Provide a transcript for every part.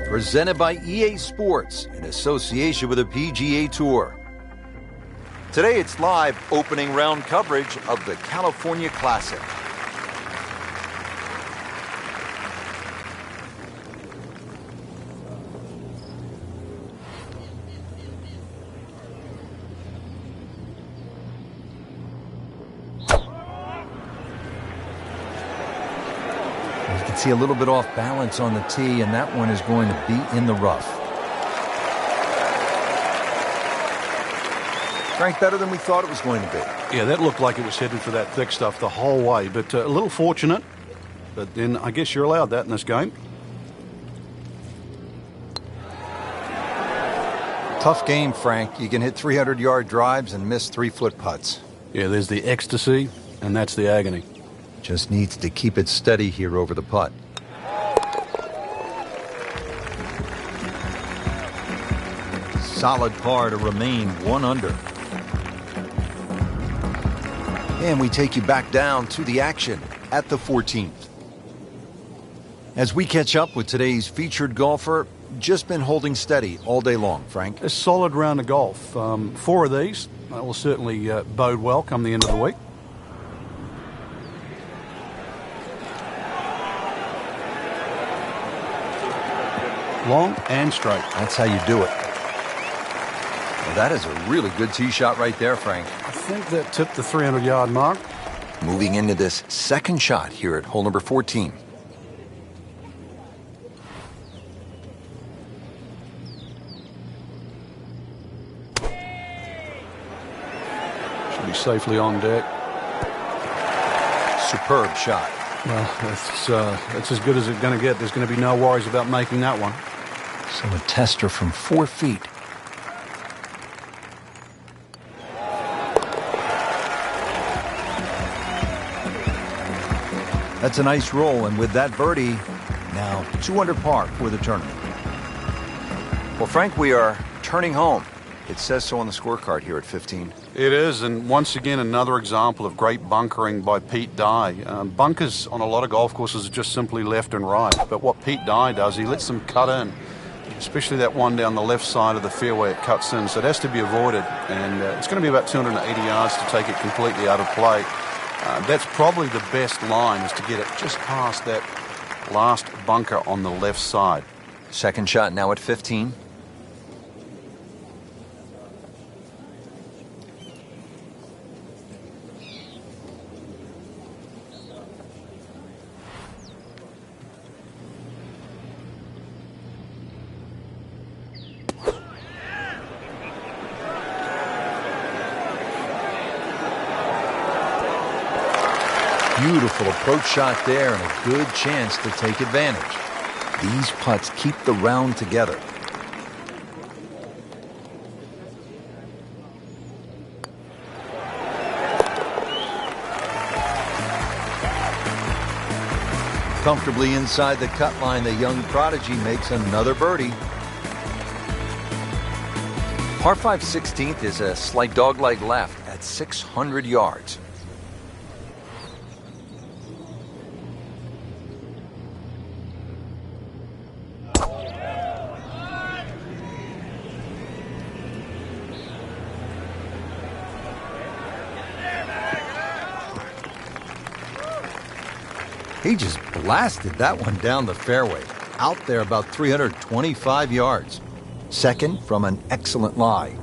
Presented by EA Sports in association with the PGA Tour. Today it's live opening round coverage of the California Classic. See a little bit off balance on the tee, and that one is going to be in the rough. Frank, better than we thought it was going to be. Yeah, that looked like it was headed for that thick stuff the whole way, but a little fortunate. But then I guess you're allowed that in this game. Tough game, Frank. You can hit 300-yard drives and miss 3-foot putts. Yeah, there's the ecstasy, and that's the agony. Just needs to keep it steady here over the putt. Solid par to remain 1 under. And we take you back down to the action at the 14th. As we catch up with today's featured golfer, just been holding steady all day long, Frank. A solid round of golf. 4 of these will certainly bode well come the end of the week. Long and straight. That's how you do it. Well, that is a really good tee shot right there, Frank. I think that tipped the 300-yard mark. Moving into this second shot here at hole number 14. Should be safely on deck. Superb shot. Well, that's as good as it's going to get. There's going to be no worries about making that one. So a tester from 4 feet. That's a nice roll, and with that birdie, now 2 under par for the tournament. Well, Frank, we are turning home. It says so on the scorecard here at 15. It is, and once again, another example of great bunkering by Pete Dye. Bunkers on a lot of golf courses are just simply left and right, but what Pete Dye does, he lets them cut in, especially that one down the left side of the fairway. It cuts in, so it has to be avoided, and it's going to be about 280 yards to take it completely out of play. That's probably the best line, is to get it just past that last bunker on the left side. Second shot now at 15. Beautiful approach shot there and a good chance to take advantage. These putts keep the round together. Comfortably inside the cut line, the young prodigy makes another birdie. Par 5 16th is a slight dog-leg left at 600 yards. He just blasted that one down the fairway, out there about 325 yards. Second from an excellent lie.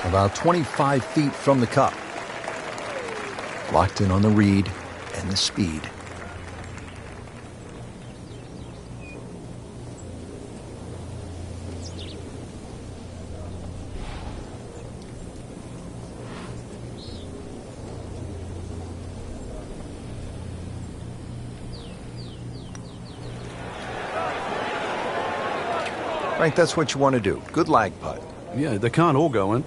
About 25 feet from the cup. Locked in on the read and the speed. Frank, that's what you want to do. Good lag putt. Yeah, they can't all go in.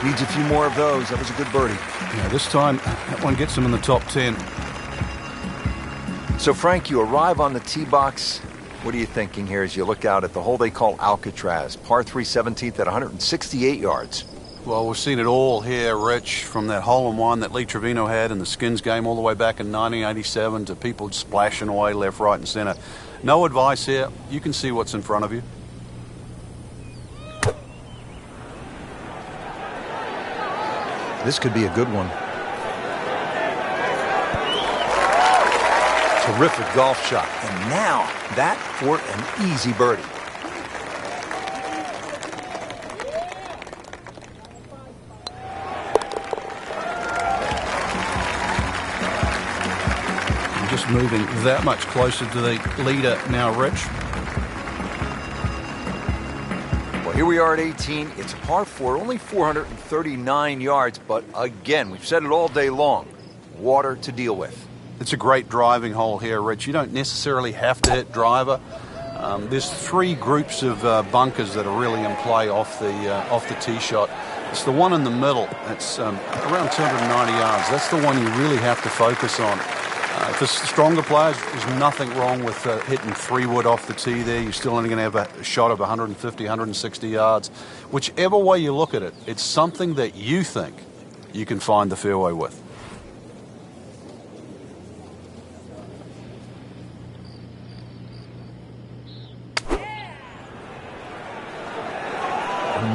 Needs a few more of those. That was a good birdie. Yeah, this time, that one gets them in the top 10. So, Frank, you arrive on the tee box. What are you thinking here as you look out at the hole they call Alcatraz? Par 3 17th at 168 yards. Well, we've seen it all here, Rich, from that hole-in-one that Lee Trevino had in the Skins game all the way back in 1987 to people splashing away left, right, and center. No advice here. You can see what's in front of you. This could be a good one. Terrific golf shot. And now, that for an easy birdie. Just moving that much closer to the leader now, Rich. Well, here we are at 18. It's a par 4, only 439 yards. But again, we've said it all day long. Water to deal with. It's a great driving hole here, Rich. You don't necessarily have to hit driver. There's three groups of bunkers that are really in play off the tee shot. It's the one in the middle. It's around 290 yards. That's the one you really have to focus on. For stronger players, there's nothing wrong with hitting 3-wood off the tee there. You're still only going to have a shot of 150, 160 yards. Whichever way you look at it, it's something that you think you can find the fairway with.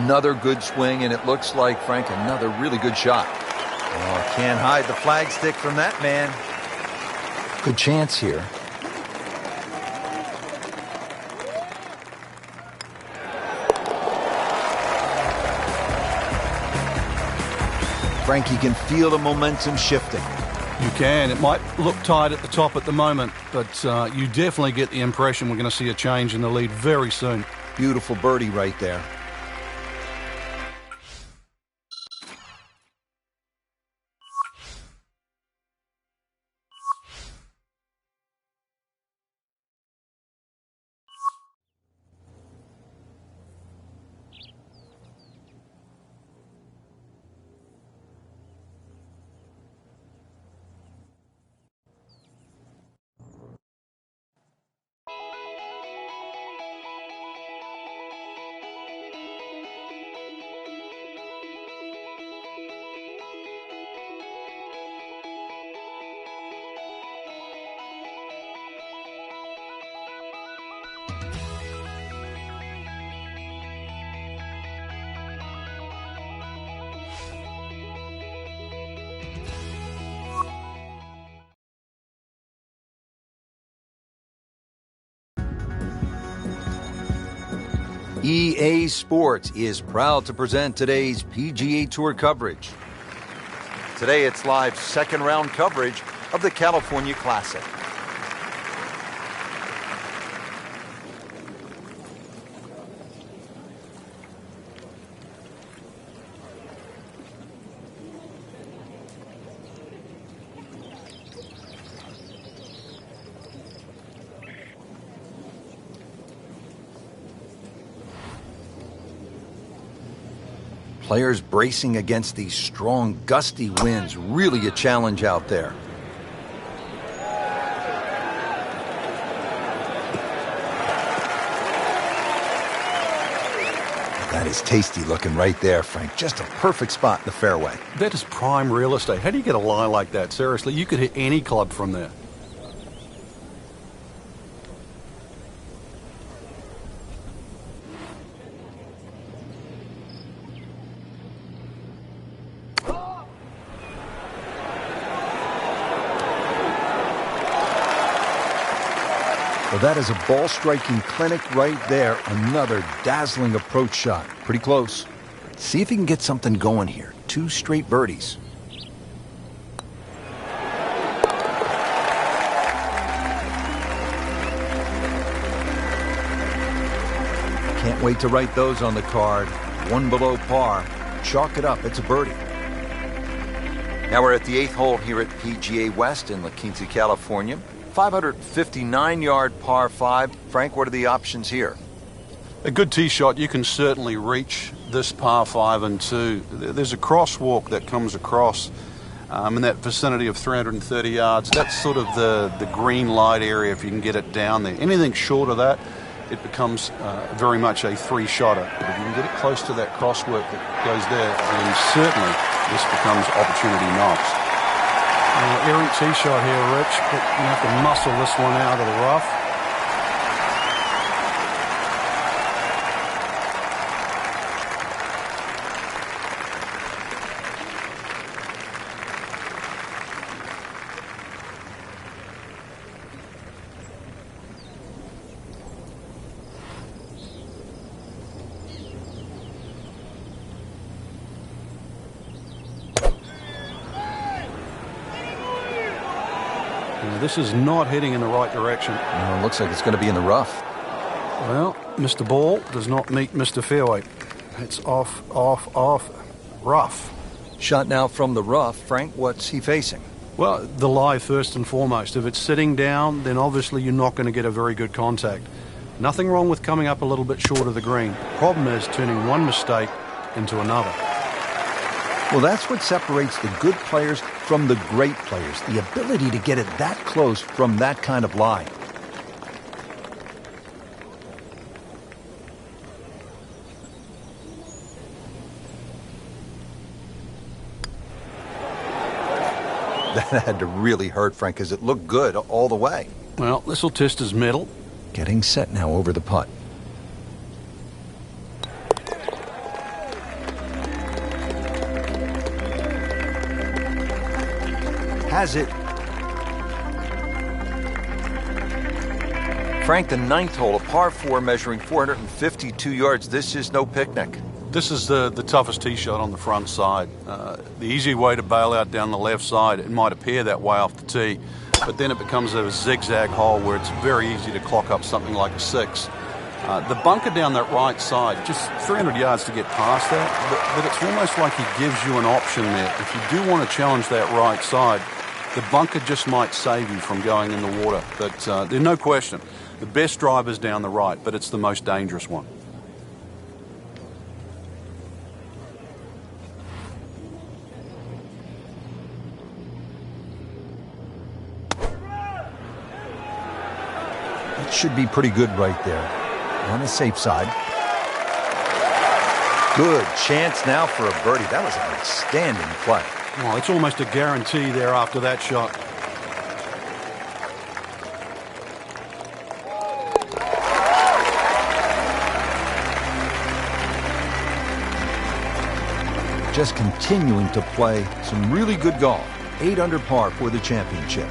Another good swing, and it looks like, Frank, another really good shot. Oh, can't hide the flagstick from that man. Good chance here. Frank, you can feel the momentum shifting. You can. It might look tight at the top at the moment, but you definitely get the impression we're going to see a change in the lead very soon. Beautiful birdie right there. EA Sports is proud to present today's PGA Tour coverage. Today it's live second round coverage of the California Classic. Players bracing against these strong, gusty winds. Really a challenge out there. That is tasty looking right there, Frank. Just a perfect spot in the fairway. That is prime real estate. How do you get a lie like that? Seriously, you could hit any club from there. Well, that is a ball-striking clinic right there. Another dazzling approach shot. Pretty close. See if he can get something going here. 2 straight birdies. Can't wait to write those on the card. One below par. Chalk it up. It's a birdie. Now we're at the 8th hole here at PGA West in La Quinta, California. 559-yard par 5. Frank, what are the options here? A good tee shot, you can certainly reach this par 5 and 2. There's a crosswalk that comes across in that vicinity of 330 yards. That's sort of the green light area if you can get it down there. Anything short of that, it becomes very much a 3-shotter. But if you can get it close to that crosswalk that goes there, then certainly this becomes opportunity knocks. Errant tee shot here, Rich, but you have to muscle this one out of the rough. This is not heading in the right direction. Well, it looks like it's going to be in the rough. Well, Mr. Ball does not meet Mr. Fairway. It's off, rough. Shot now from the rough. Frank, what's he facing? Well, the lie first and foremost. If it's sitting down, then obviously you're not going to get a very good contact. Nothing wrong with coming up a little bit short of the green. Problem is turning one mistake into another. Well, that's what separates the good players from the great players, the ability to get it that close from that kind of lie. That had to really hurt Frank because it looked good all the way. Well, this will test his mettle. Getting set now over the putt. Has it. Frank, the 9th hole, a par 4 measuring 452 yards. This is no picnic. This is the toughest tee shot on the front side. The easy way to bail out down the left side, it might appear that way off the tee, but then it becomes a zigzag hole where it's very easy to clock up something like a 6. The bunker down that right side, just 300 yards to get past that, but it's almost like he gives you an option there. If you do want to challenge that right side, the bunker just might save you from going in the water. But there's no question, the best drive is down the right, but it's the most dangerous one. It should be pretty good right there. On the safe side. Good chance now for a birdie. That was an outstanding play. Well, it's almost a guarantee there after that shot. Just continuing to play some really good golf. 8 under par for the championship.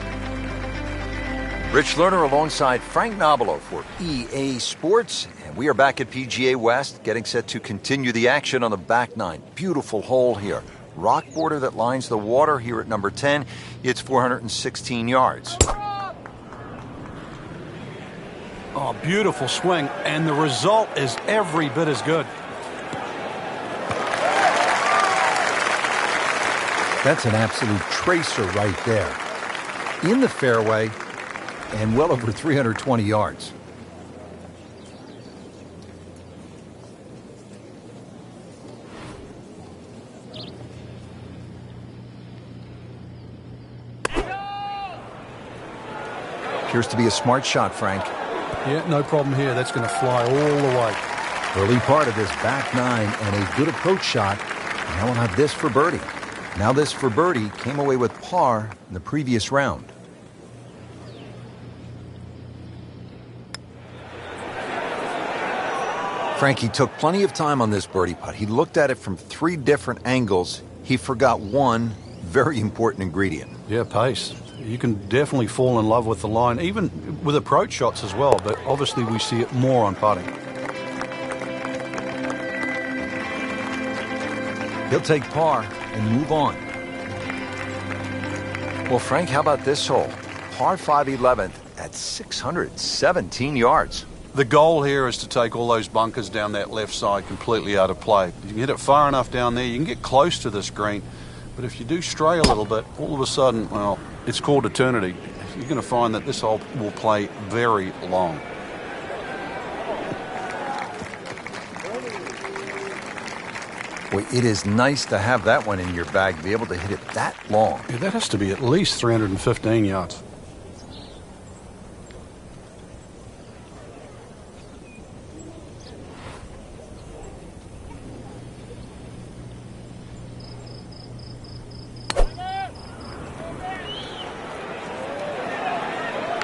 Rich Lerner alongside Frank Nobilo for EA Sports. And we are back at PGA West, getting set to continue the action on the back 9. Beautiful hole here. Rock border that lines the water here at number 10. It's 416 yards. Oh, beautiful swing. And the result is every bit as good. That's an absolute tracer right there. In the fairway and well over 320 yards. Appears to be a smart shot, Frank. Yeah, no problem here. That's going to fly all the way. Early part of this back 9 and a good approach shot. Now we'll have this for birdie. Now this for birdie came away with par in the previous round. Frankie took plenty of time on this birdie putt. He looked at it from 3 different angles. He forgot one very important ingredient. Yeah, pace. You can definitely fall in love with the line, even with approach shots as well, but obviously we see it more on putting. He'll take par and move on. Well, Frank, how about this hole? Par 5 11th at 617 yards. The goal here is to take all those bunkers down that left side completely out of play. You can hit it far enough down there, you can get close to this green, but if you do stray a little bit, all of a sudden, well, it's called eternity. You're going to find that this hole will play very long. Boy, it is nice to have that one in your bag, to be able to hit it that long. Yeah, that has to be at least 315 yards.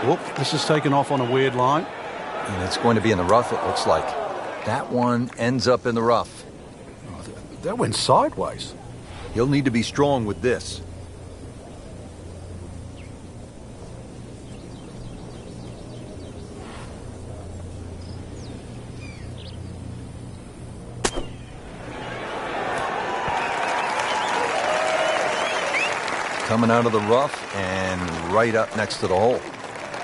Whoop, this is taken off on a weird line. And it's going to be in the rough, it looks like. That one ends up in the rough. Oh, that went sideways. He'll need to be strong with this. Coming out of the rough and right up next to the hole.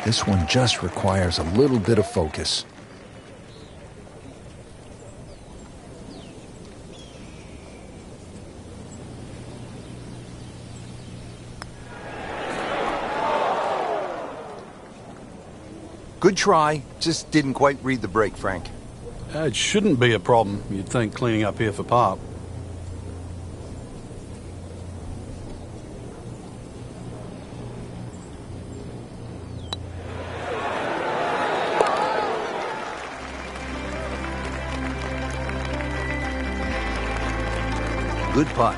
This one just requires a little bit of focus. Good try, just didn't quite read the break, Frank. It shouldn't be a problem, you'd think, cleaning up here for par. Good putt.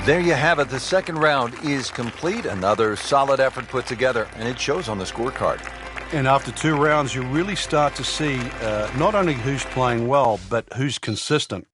There you have it. The second round is complete. Another solid effort put together, and it shows on the scorecard. And after 2 rounds, you really start to see not only who's playing well, but who's consistent.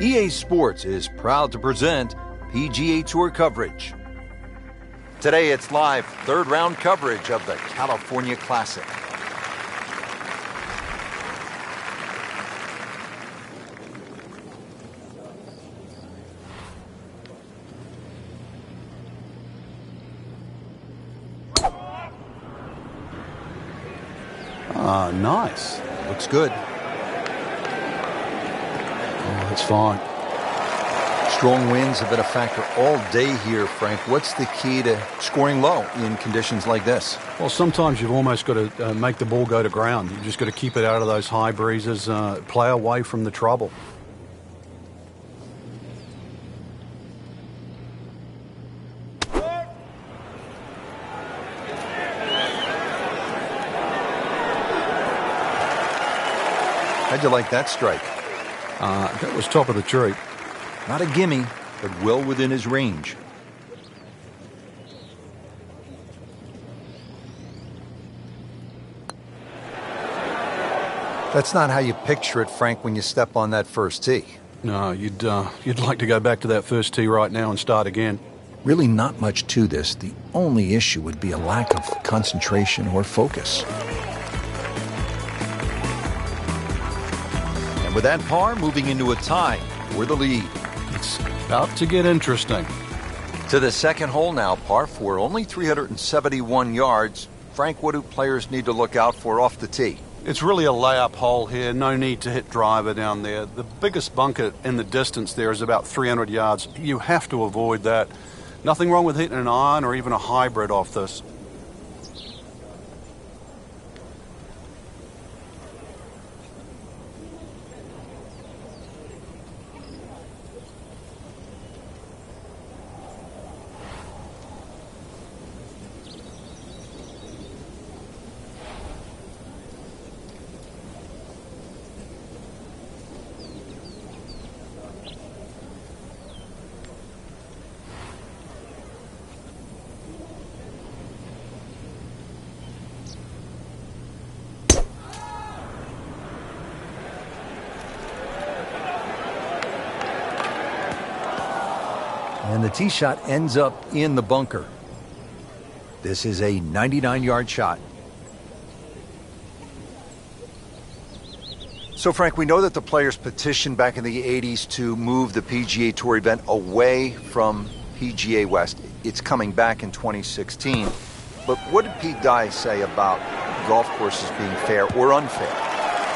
EA Sports is proud to present PGA Tour coverage. Today it's live third round coverage of the California Classic. Ah, nice. Looks good. Oh, that's fine. Strong winds have been a factor all day here, Frank. What's the key to scoring low in conditions like this? Well, sometimes you've almost got to make the ball go to ground. You've just got to keep it out of those high breezes, play away from the trouble. How'd you like that strike? That was top of the tree. Not a gimme, but well within his range. That's not how you picture it, Frank, when you step on that first tee. No, you'd like to go back to that first tee right now and start again. Really not much to this. The only issue would be a lack of concentration or focus. And with that par, moving into a tie for the lead. It's about to get interesting. To the second hole now, par 4, only 371 yards. Frank, what do players need to look out for off the tee? It's really a layup hole here. No need to hit driver down there. The biggest bunker in the distance there is about 300 yards. You have to avoid that. Nothing wrong with hitting an iron or even a hybrid off this. and the tee shot ends up in the bunker. This is a 99-yard shot. So, Frank, we know that the players petitioned back in the 80s to move the PGA Tour event away from PGA West. It's coming back in 2016. But what did Pete Dye say about golf courses being fair or unfair?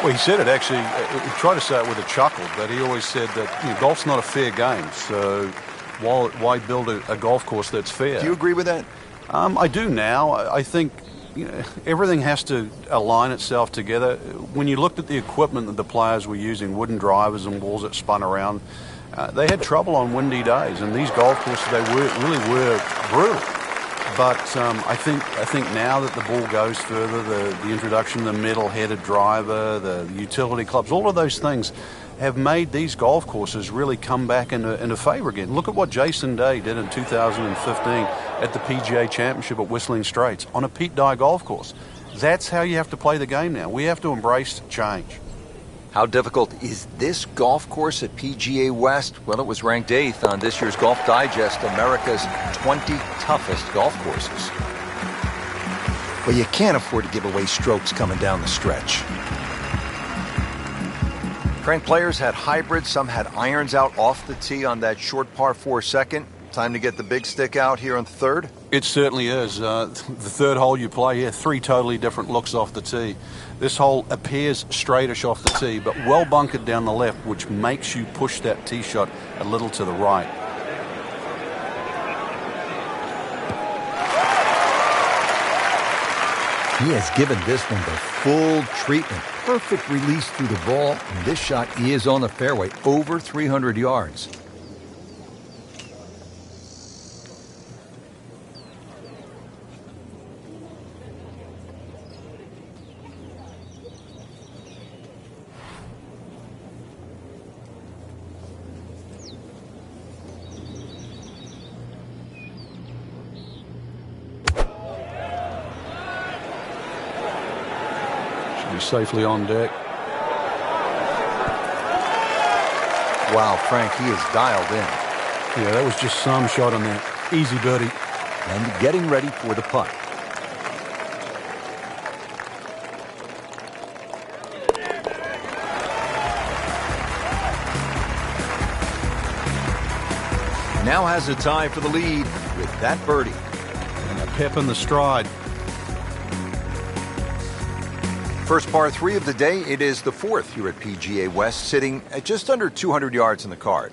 Well, he said it actually, he tried to say it with a chuckle, but he always said that golf's not a fair game, so why build a golf course that's fair? Do you agree with that? I do now. I think everything has to align itself together. When you looked at the equipment that the players were using, wooden drivers and balls that spun around, they had trouble on windy days, and these golf courses, they really were brutal. But I think now that the ball goes further, the introduction of the metal-headed driver, the utility clubs, all of those things have made these golf courses really come back into favour again. Look at what Jason Day did in 2015 at the PGA Championship at Whistling Straits on a Pete Dye golf course. That's how you have to play the game now. We have to embrace change. How difficult is this golf course at PGA West? Well, it was ranked 8th on this year's Golf Digest, America's 20 toughest golf courses. Well, you can't afford to give away strokes coming down the stretch. Frank, players had hybrids, some had irons out off the tee on that short par 4 second. Time to get the big stick out here on the third? It certainly is. The third hole you play here, 3 totally different looks off the tee. This hole appears straightish off the tee, but well bunkered down the left, which makes you push that tee shot a little to the right. He has given this one the full treatment. Perfect release through the ball, and this shot is on the fairway, over 300 yards. Safely on deck. Wow, Frank, he is dialed in. Yeah, that was just some shot on that. Easy birdie. And getting ready for the putt. Now has a tie for the lead with that birdie. And a pep in the stride. First par 3 of the day. It is the 4th here at PGA West, sitting at just under 200 yards in the card.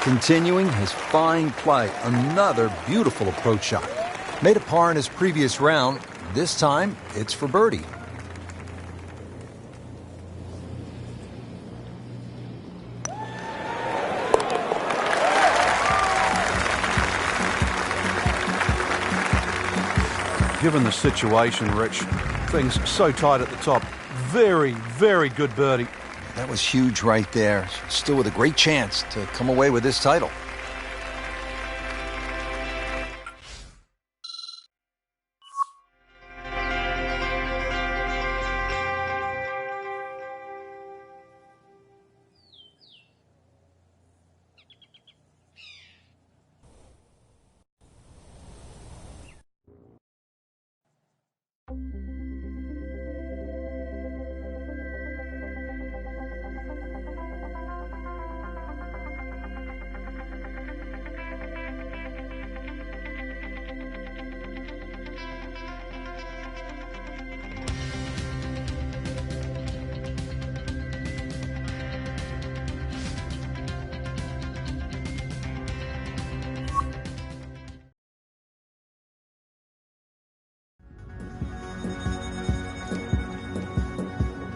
Continuing his fine play, another beautiful approach shot. Made a par in his previous round. This time, it's for birdie. Given the situation, Rich, things so tight at the top. Very, very good birdie. That was huge right there. Still with a great chance to come away with this title.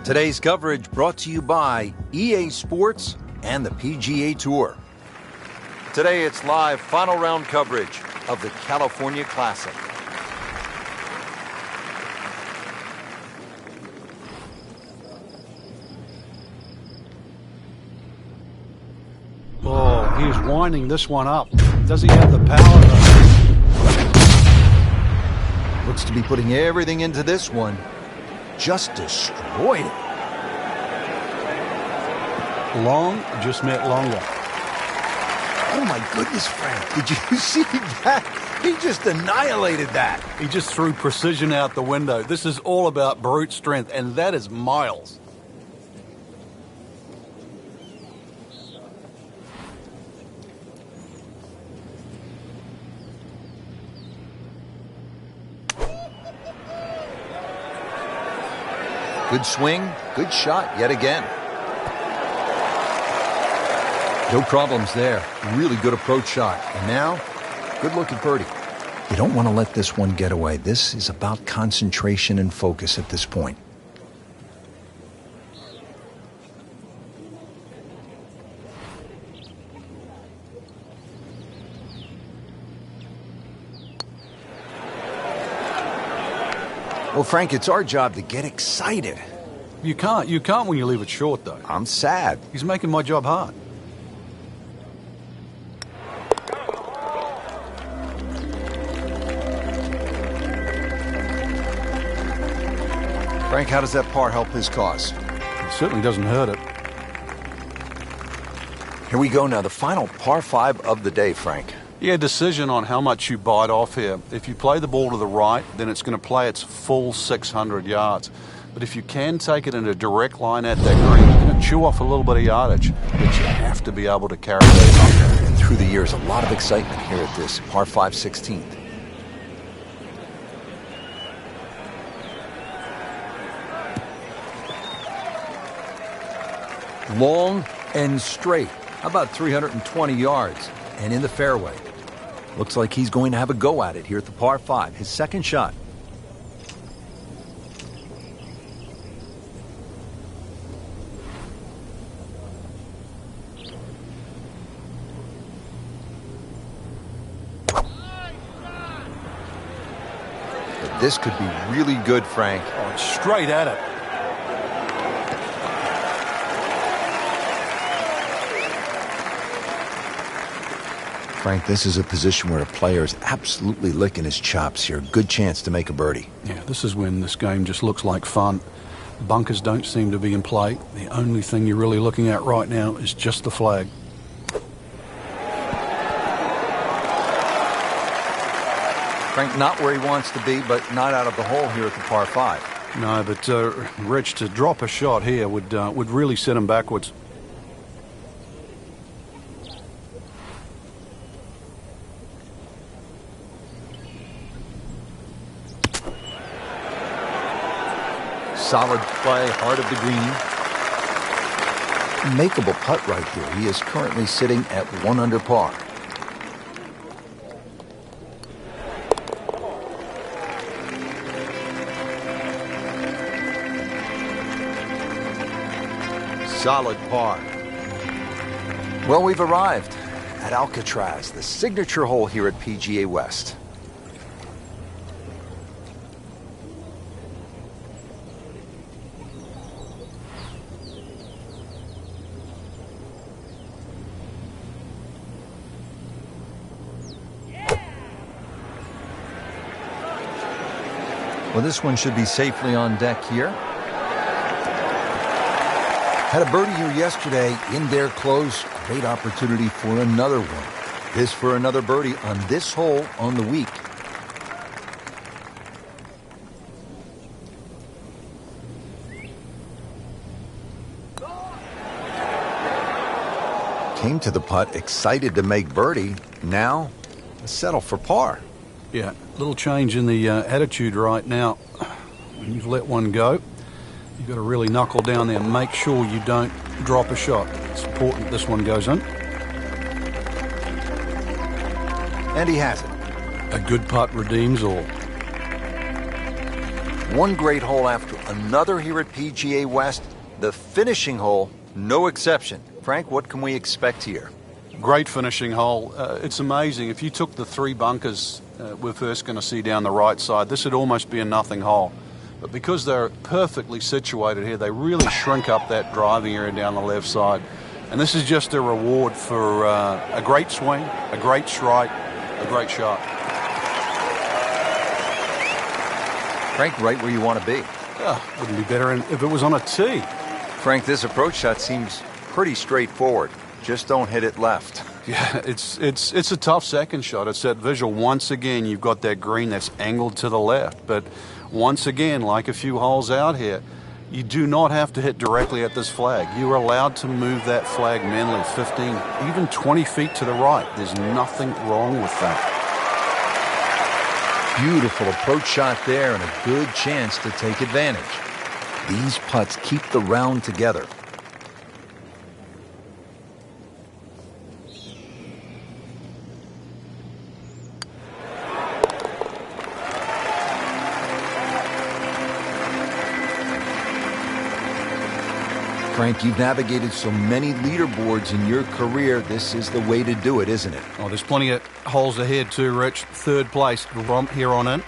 Today's coverage brought to you by EA Sports and the PGA Tour. Today it's live final round coverage of the California Classic. Oh, he's winding this one up. Does he have the power, though? Looks to be putting everything into this one. Just destroyed it. Long just met longer. Oh my goodness, Frank. Did you see that? He just annihilated that. He just threw precision out the window. This is all about brute strength, and that is miles. Good swing, good shot yet again. No problems there. Really good approach shot. And now, good look at birdie. You don't want to let this one get away. This is about concentration and focus at this point. Well, Frank, it's our job to get excited. You can't when you leave it short, though. I'm sad. He's making my job hard. Frank, how does that par help his cause? It certainly doesn't hurt it. Here we go now, the final par 5 of the day, Frank. Yeah, decision on how much you bite off here. If you play the ball to the right, then it's going to play its full 600 yards. But if you can take it in a direct line at that green, you're going to chew off a little bit of yardage. But you have to be able to carry that up. And through the years, a lot of excitement here at this par 5 16th. Long and straight, about 320 yards, and in the fairway. Looks like he's going to have a go at it here at the par 5, his second shot. But this could be really good, Frank. Oh, it's straight at it. Frank, this is a position where a player is absolutely licking his chops here. Good chance to make a birdie. Yeah, this is when this game just looks like fun. Bunkers don't seem to be in play. The only thing you're really looking at right now is just the flag. Frank, not where he wants to be, but not out of the hole here at the par 5. No, but Rich, to drop a shot here would really set him backwards. Solid play, heart of the green. Makeable putt right here. He is currently sitting at 1 under par. Solid par. Well, we've arrived at Alcatraz, the signature hole here at PGA West. Well, this one should be safely on deck here. Had a birdie here yesterday in there close. Great opportunity for another one. This for another birdie on this hole on the week. Came to the putt, excited to make birdie. Now, settle for par. Yeah, little change in the attitude right now. When you've let one go, you've got to really knuckle down there and make sure you don't drop a shot. It's important this one goes in. And he has it. A good putt redeems all. One great hole after another here at PGA West. The finishing hole, no exception. Frank, what can we expect here? Great finishing hole. It's amazing. If you took the 3 bunkers we're first going to see down the right side, this would almost be a nothing hole. But because they're perfectly situated here, they really shrink up that driving area down the left side. And this is just a reward for a great swing, a great strike, a great shot. Frank, right where you want to be. Wouldn't be better if it was on a tee. Frank, this approach shot seems pretty straightforward. Just don't hit it left. Yeah, it's a tough second shot. It's that visual. Once again, you've got that green that's angled to the left. But once again, like a few holes out here, you do not have to hit directly at this flag. You are allowed to move that flag mentally 15, even 20 feet to the right. There's nothing wrong with that. Beautiful approach shot there and a good chance to take advantage. These putts keep the round together. Frank, you've navigated so many leaderboards in your career. This is the way to do it, isn't it? Oh, there's plenty of holes ahead too, Rich. Third place from here on in.